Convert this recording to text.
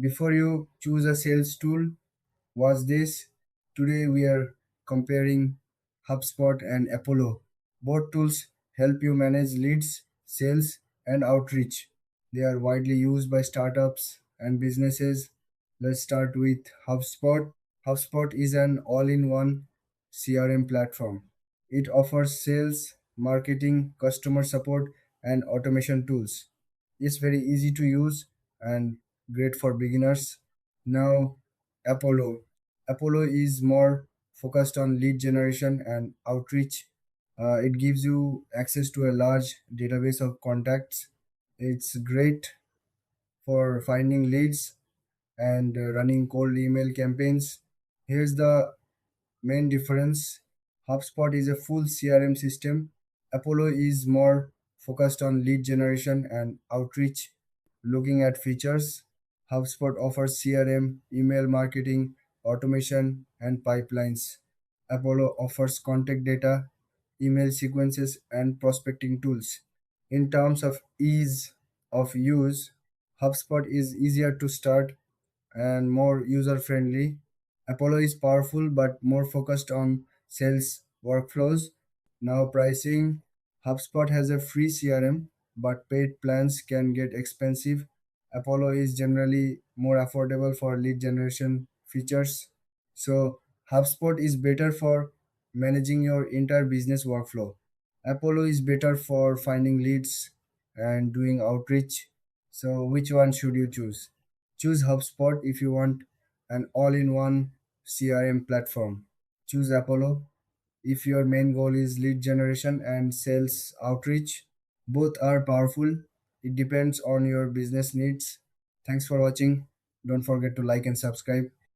Before you choose a sales tool, watch this. Today we are comparing HubSpot and Apollo. Both tools help you manage leads, sales, and outreach. They are widely used by startups and businesses. Let's start with HubSpot. HubSpot is an all in one CRM platform. It offers sales, marketing, customer support, and automation tools. It's very easy to use and great for beginners. Now, Apollo. Apollo is more focused on lead generation and outreach. It gives you access to a large database of contacts. It's great for finding leads and running cold email campaigns. Here's the main difference. HubSpot is a full CRM system. Apollo is more focused on lead generation and outreach. Looking at features, HubSpot offers CRM, email marketing, automation, and pipelines. Apollo offers contact data, email sequences, and prospecting tools. In terms of ease of use, HubSpot is easier to start and more user friendly. Apollo is powerful but more focused on sales workflows. Now, pricing. HubSpot has a free CRM, but paid plans can get expensive. Apollo is generally more affordable for lead generation features. So, HubSpot is better for managing your entire business workflow. Apollo is better for finding leads and doing outreach. So, which one should you choose? Choose HubSpot if you want an all in one CRM platform. Choose Apollo if your main goal is lead generation and sales outreach. Both are powerful. It depends on your business needs. Thanks for watching. Don't forget to like and subscribe.